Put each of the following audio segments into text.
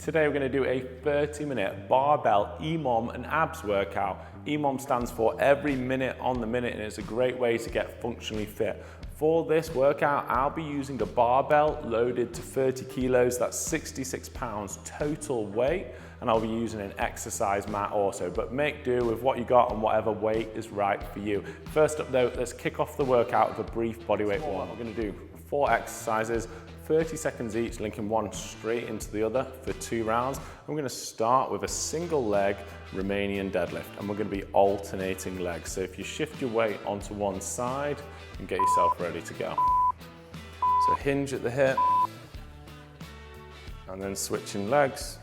Today we're going to do a 30-minute barbell EMOM and abs workout. EMOM stands for every minute on the minute, and it's a great way to get functionally fit. For this workout, I'll be using a barbell loaded to 30 kilos, that's 66 pounds total weight, and I'll be using an exercise mat also, but make do with what you got and whatever weight is right for you. First up though, let's kick off the workout with a brief bodyweight warm. We're going to do 4 exercises, 30 seconds each, linking one straight into the other for 2 rounds. I'm going to start with a single leg Romanian deadlift, and we're going to be alternating legs. So if you shift your weight onto one side and get yourself ready to go. So hinge at the hip, and then switching legs.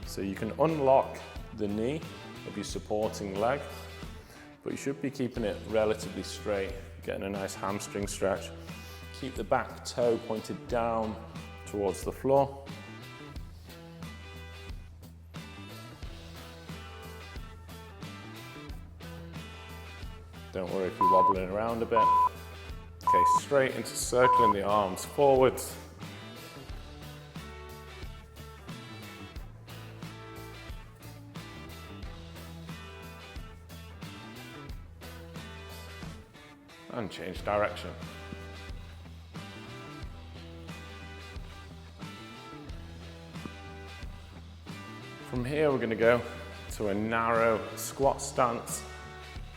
So you can unlock the knee of your supporting leg, but you should be keeping it relatively straight, getting a nice hamstring stretch. Keep the back toe pointed down towards the floor. Don't worry if you're wobbling around a bit. Okay, straight into circling the arms forwards. And change direction. From here, we're going to go to a narrow squat stance.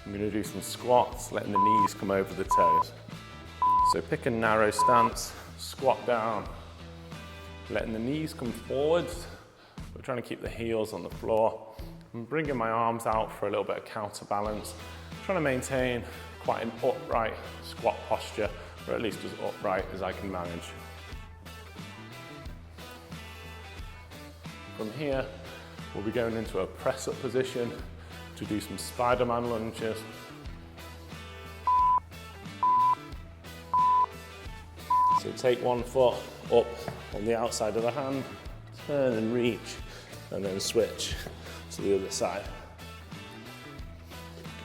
I'm going to do some squats, letting the knees come over the toes. So pick a narrow stance, squat down, letting the knees come forwards. We're trying to keep the heels on the floor. I'm bringing my arms out for a little bit of counterbalance. Trying to maintain quite an upright squat posture, or at least as upright as I can manage. From here, we'll be going into a press-up position to do some Spider-Man lunges. So take one foot up on the outside of the hand, turn and reach, and then switch to the other side.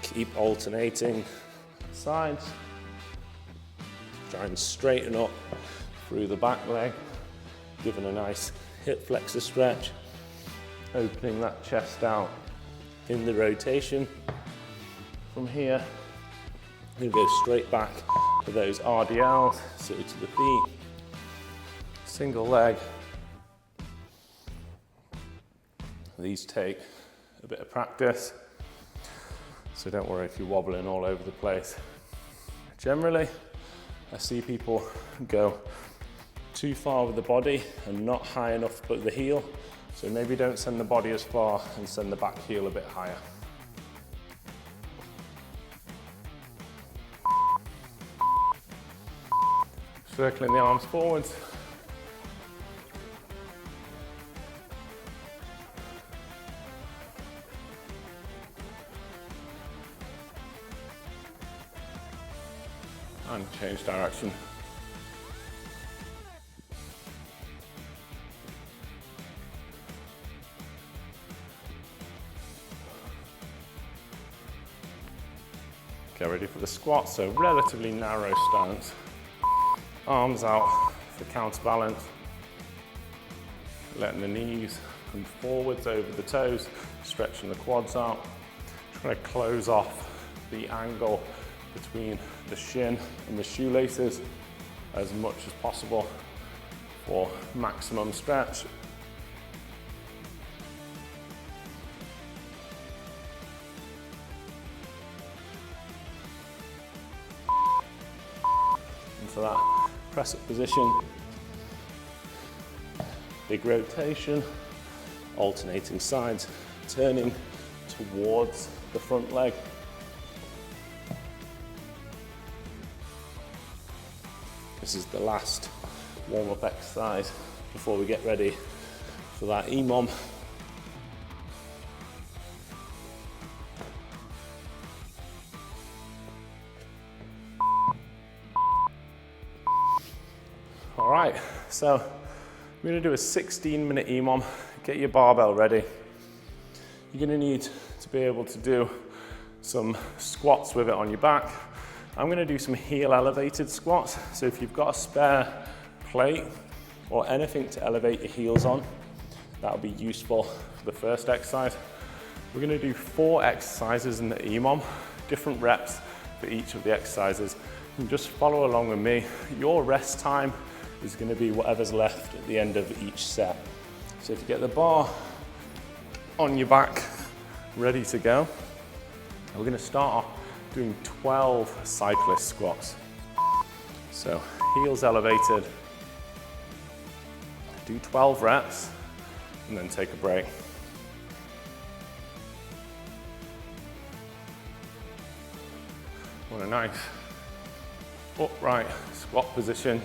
Keep alternating sides. Try and straighten up through the back leg, giving a nice hip flexor stretch, opening that chest out in the rotation. From here, we go straight back to those RDLs, so to the feet, single leg. These take a bit of practice, so don't worry if you're wobbling all over the place. Generally, I see people go too far with the body and not high enough to put the heel, so maybe don't send the body as far and send the back heel a bit higher. Circling the arms forwards. And change direction. Get ready for the squat, so relatively narrow stance. Arms out for counterbalance. Letting the knees come forwards over the toes, stretching the quads out. Trying to close off the angle between the shin and the shoelaces as much as possible for maximum stretch. Into that press-up position. Big rotation, alternating sides, turning towards the front leg. This is the last warm-up exercise before we get ready for that EMOM. All right, so we're gonna do a 16-minute EMOM. Get your barbell ready. You're gonna need to be able to do some squats with it on your back. I'm going to do some heel elevated squats. So if you've got a spare plate, or anything to elevate your heels on. That'll be useful for the first exercise. We're gonna do 4 exercises in the EMOM, different reps for each of the exercises. And just follow along with me. Your rest time is gonna be whatever's left at the end of each set. So if you get the bar on your back, ready to go, we're gonna start off doing 12 cyclist squats. So heels elevated, do 12 reps, and then take a break. Want a nice upright squat position.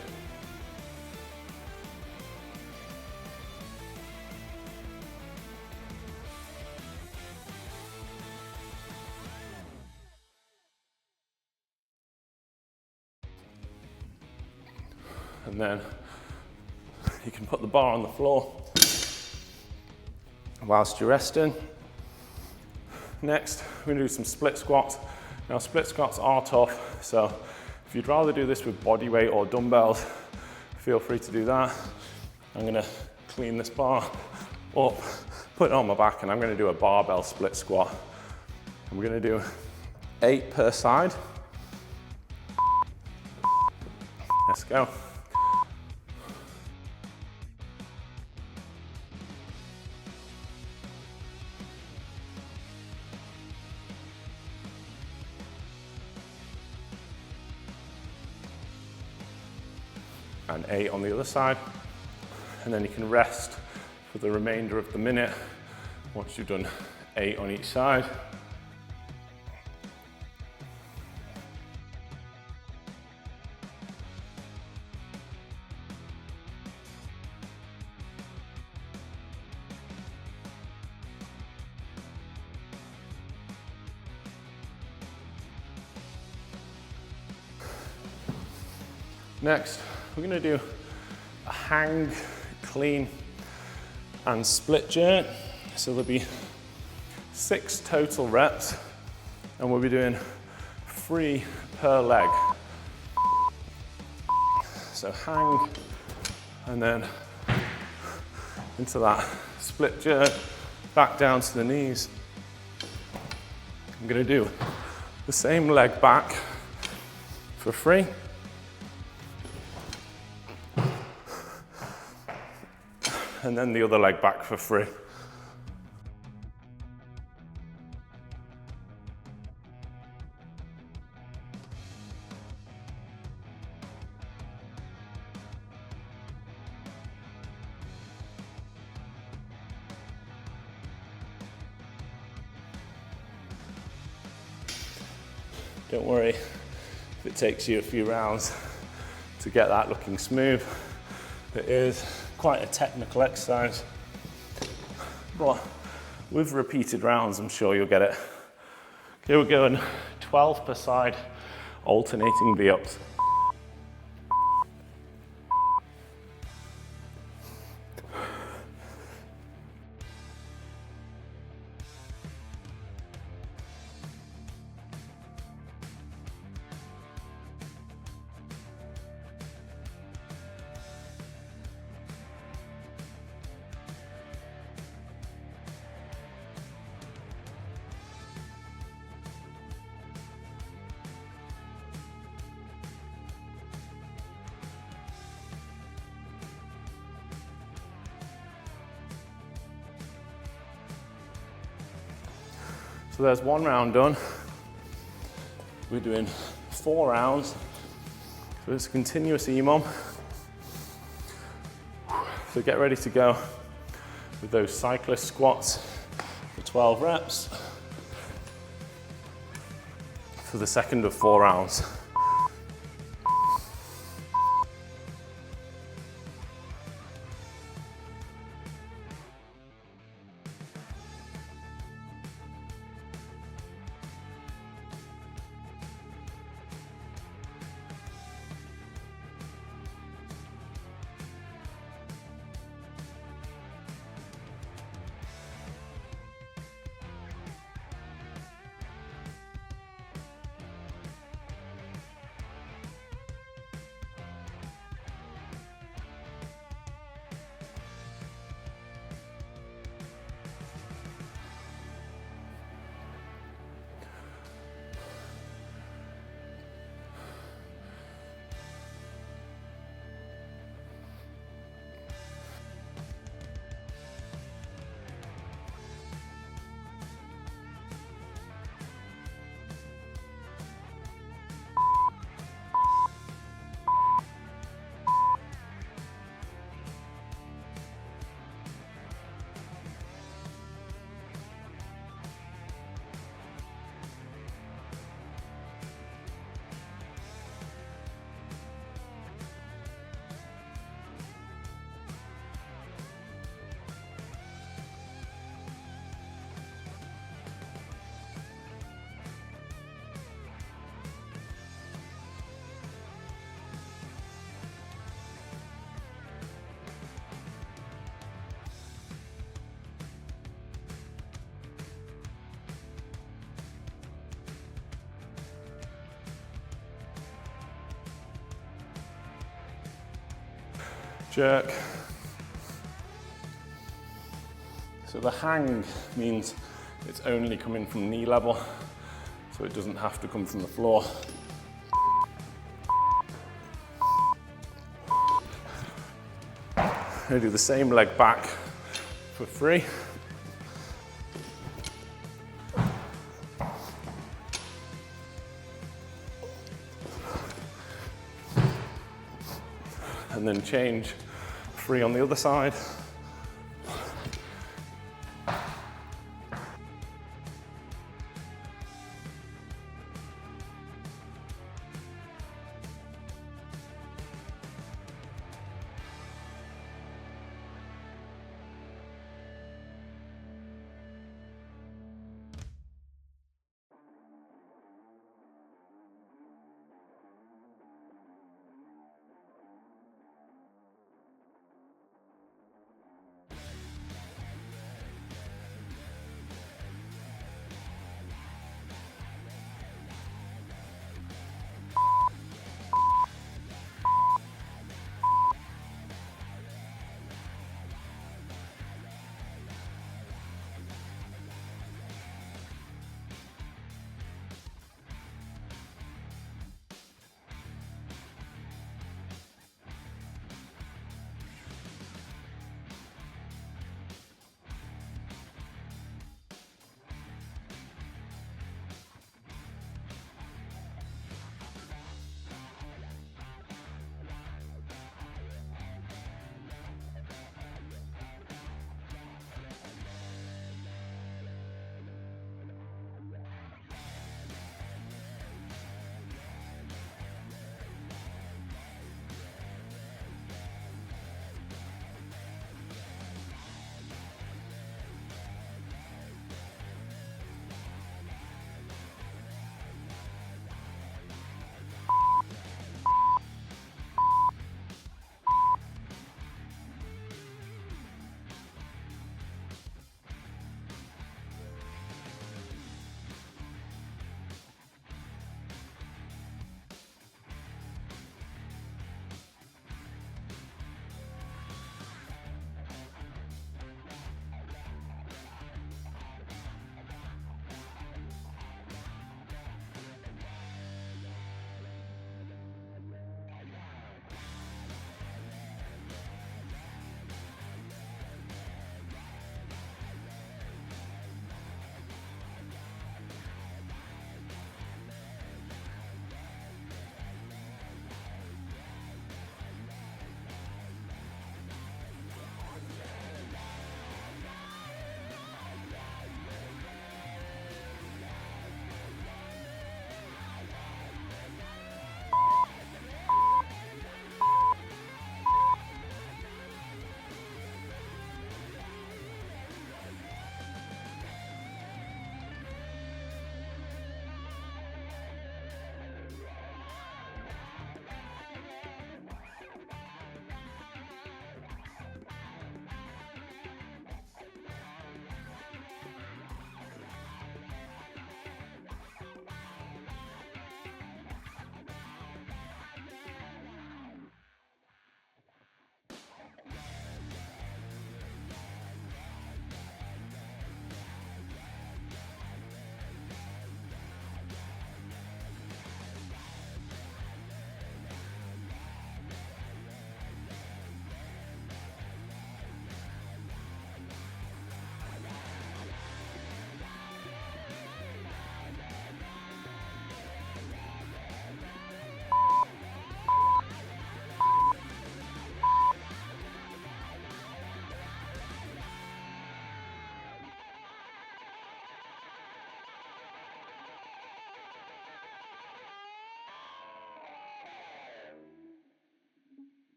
And then you can put the bar on the floor whilst you're resting. Next, we're gonna do some split squats. Now, split squats are tough, so if you'd rather do this with body weight or dumbbells, feel free to do that. I'm gonna clean this bar up, put it on my back, and I'm gonna do a barbell split squat. And we're gonna do 8 per side. Let's go. And 8 on the other side. And then you can rest for the remainder of the minute once you've done 8 on each side. Next, we're gonna do a hang, clean, and split jerk. So there'll be 6 total reps, and we'll be doing 3 per leg. So hang, and then into that split jerk, back down to the knees. I'm gonna do the same leg back for 3. And then the other leg back for 3. Don't worry if it takes you a few rounds to get that looking smooth. It is quite a technical exercise, but with repeated rounds, I'm sure you'll get it. Okay, we're going 12 per side, alternating V-ups. So there's 1 round done. We're doing 4 rounds. So it's a continuous EMOM. So get ready to go with those cyclist squats for 12 reps for the second of 4 rounds. jerk. So the hang means it's only coming from knee level, so it doesn't have to come from the floor. I do the same leg back for 3. And then change 3 on the other side.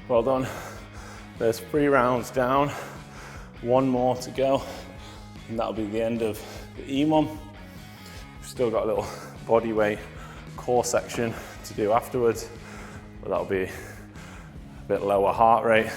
Well done. There's 3 rounds down, 1 more to go, and that'll be the end of the EMOM. We've still got a little body weight core section to do afterwards, but that'll be a bit lower heart rate.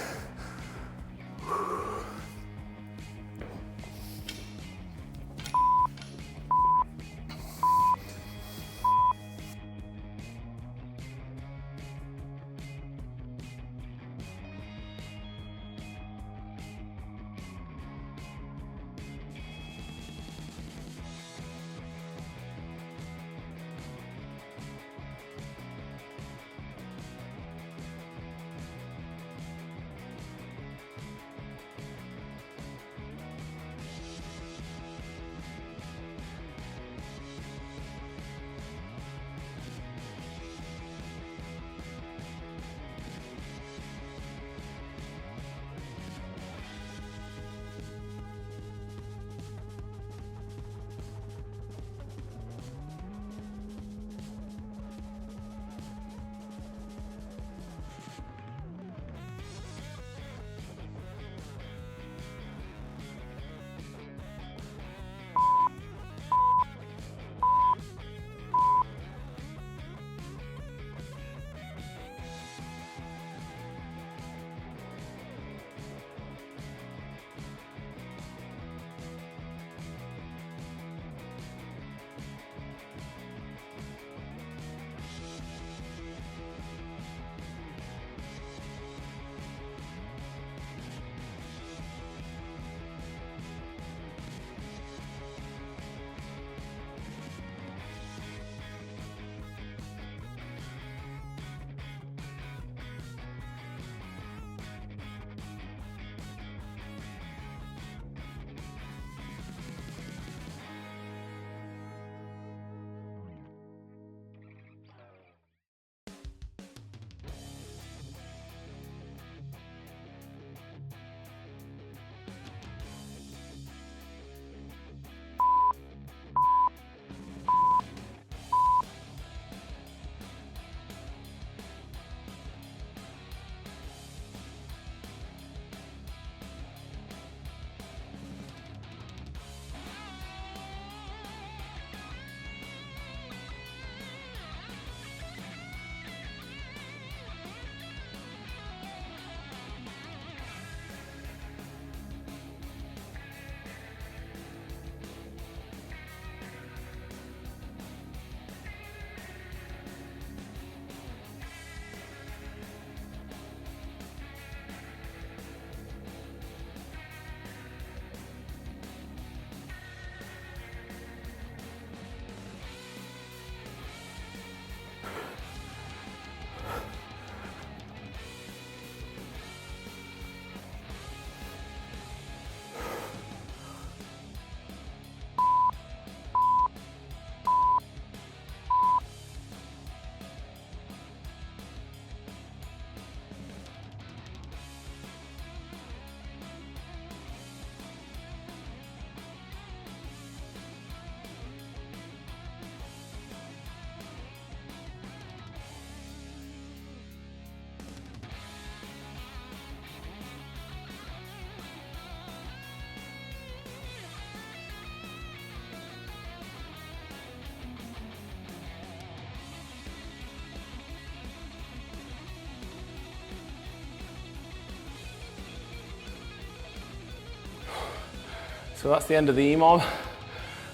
So that's the end of the EMOM.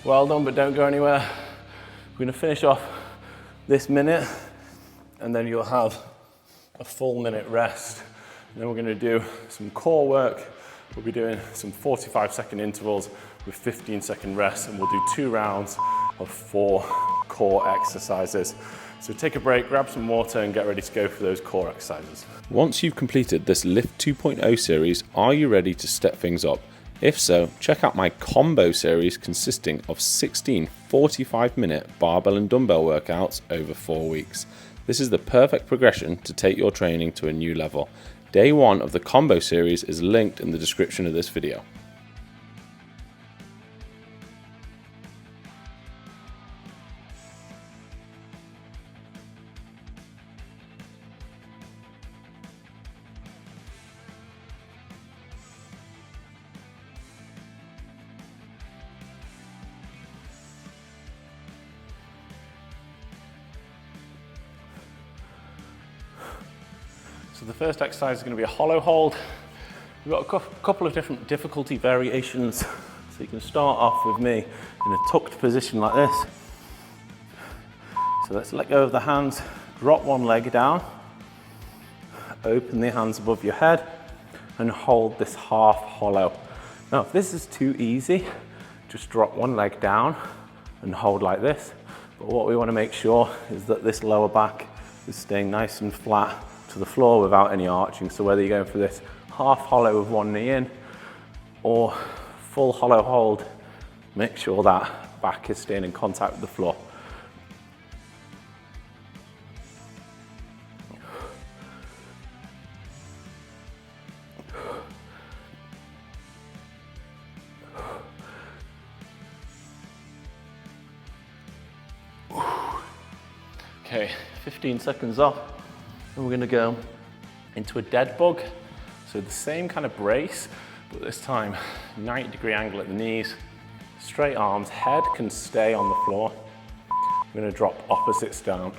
Well done, but don't go anywhere. We're gonna finish off this minute, and then you'll have a full minute rest. And then we're gonna do some core work. We'll be doing some 45-second intervals with 15-second rest, and we'll do 2 rounds of 4 core exercises. So take a break, grab some water, and get ready to go for those core exercises. Once you've completed this Lift 2.0 series, are you ready to step things up? If so, check out my combo series consisting of 16 45-minute barbell and dumbbell workouts over 4 weeks. This is the perfect progression to take your training to a new level. Day 1 of the combo series is linked in the description of this video. So the first exercise is going to be a hollow hold. We've got a couple of different difficulty variations. So you can start off with me in a tucked position like this. So let's let go of the hands, drop one leg down, open the hands above your head, and hold this half hollow. Now, if this is too easy, just drop one leg down and hold like this. But what we want to make sure is that this lower back is staying nice and flat to the floor without any arching. So whether you're going for this half hollow with one knee in or full hollow hold, make sure that back is staying in contact with the floor. Okay, 15 seconds off, and we're gonna go into a dead bug. So the same kind of brace, but this time 90-degree angle at the knees, straight arms, head can stay on the floor. I'm gonna drop opposites down.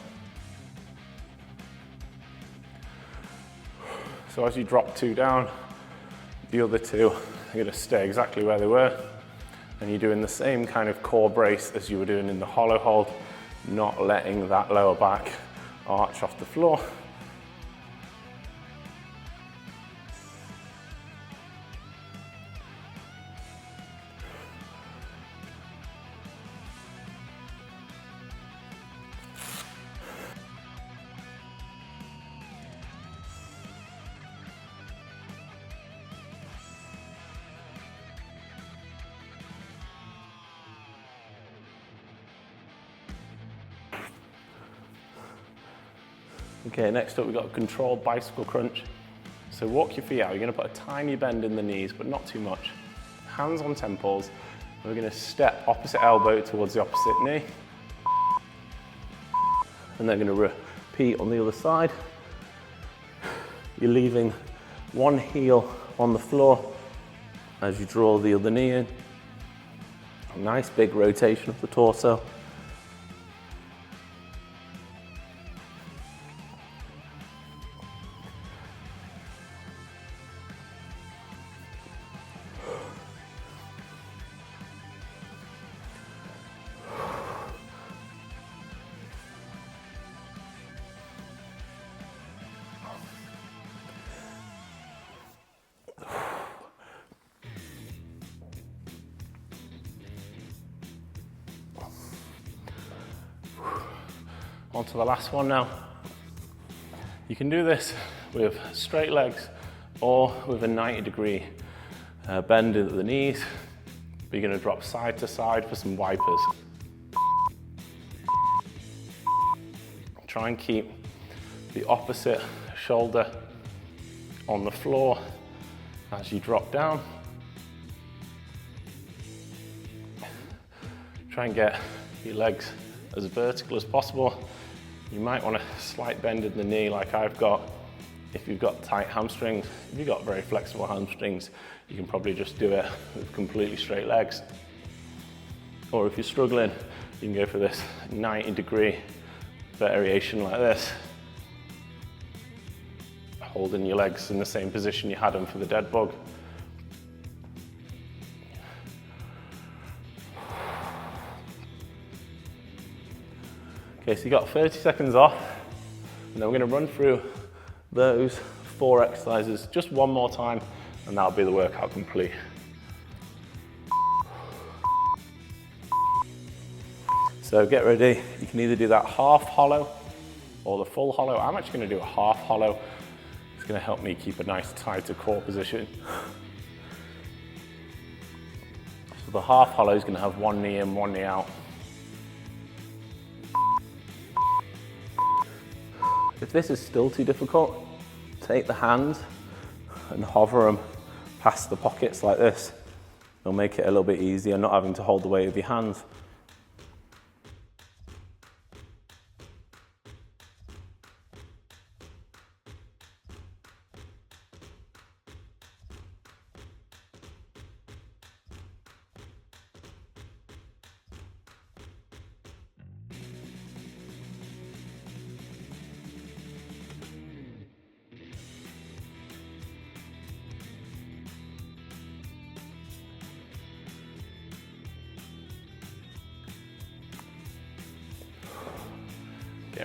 So as you drop two down, the other two are gonna stay exactly where they were, and you're doing the same kind of core brace as you were doing in the hollow hold, not letting that lower back arch off the floor. Okay, next up we've got a controlled bicycle crunch. So walk your feet out. You're going to put a tiny bend in the knees, but not too much. Hands on temples. We're going to step opposite elbow towards the opposite knee. And then going to repeat on the other side. You're leaving one heel on the floor as you draw the other knee in. A nice big rotation of the torso. On to the last one now. You can do this with straight legs or with a 90-degree bend at the knees. But you're going to drop side to side for some wipers. Try and keep the opposite shoulder on the floor as you drop down. Try and get your legs as vertical as possible. You might want a slight bend in the knee like I've got if you've got tight hamstrings. If you've got very flexible hamstrings, you can probably just do it with completely straight legs. Or if you're struggling, you can go for this 90-degree variation like this, holding your legs in the same position you had them for the dead bug. Okay, so you got 30 seconds off, and then we're going to run through those 4 exercises just one more time, and that'll be the workout complete. So get ready. You can either do that half hollow or the full hollow. I'm actually going to do a half hollow. It's going to help me keep a nice tighter core position. So the half hollow is going to have one knee in, one knee out. If this is still too difficult, take the hands and hover them past the pockets like this. It'll make it a little bit easier, not having to hold the weight with your hands.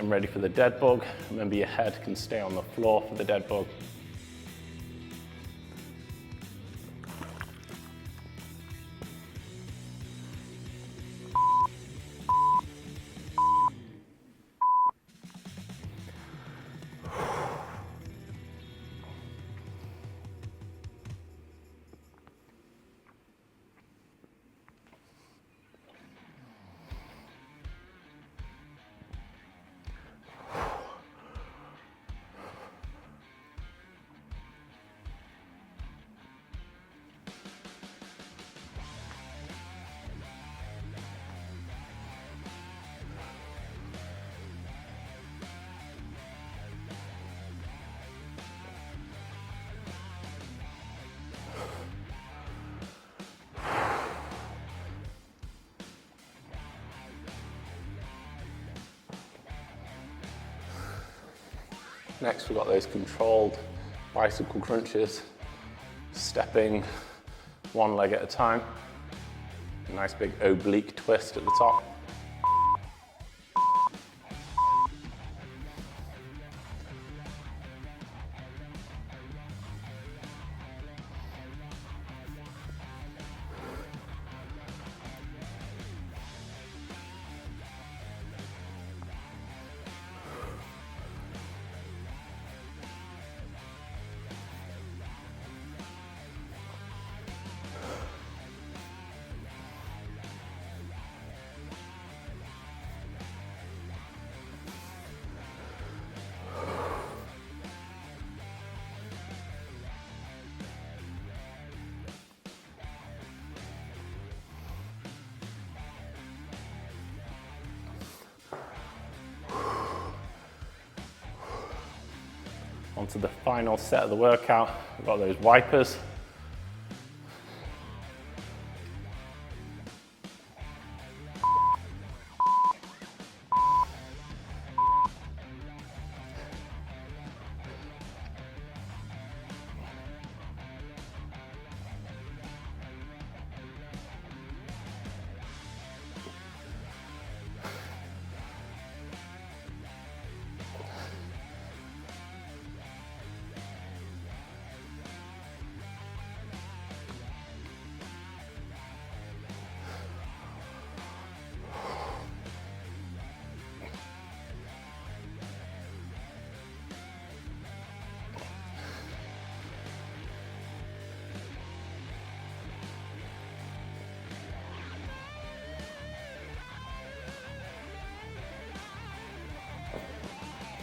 Getting ready for the dead bug. Remember, your head can stay on the floor for the dead bug. Next, we've got those controlled bicycle crunches, stepping one leg at a time. Nice big oblique twist at the top. Onto the final set of the workout. We've got those wipers.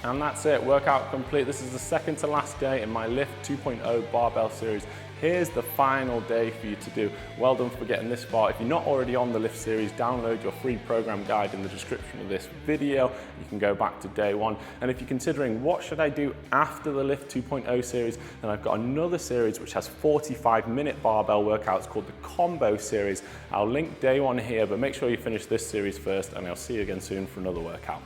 And that's it, workout complete. This is the second to last day in my Lift 2.0 barbell series. Here's the final day for you to do. Well done for getting this far. If you're not already on the Lift series, download your free program guide in the description of this video. You can go back to day one. And if you're considering what should I do after the Lift 2.0 series, then I've got another series which has 45-minute barbell workouts called the Combo series. I'll link day one here, but make sure you finish this series first, and I'll see you again soon for another workout.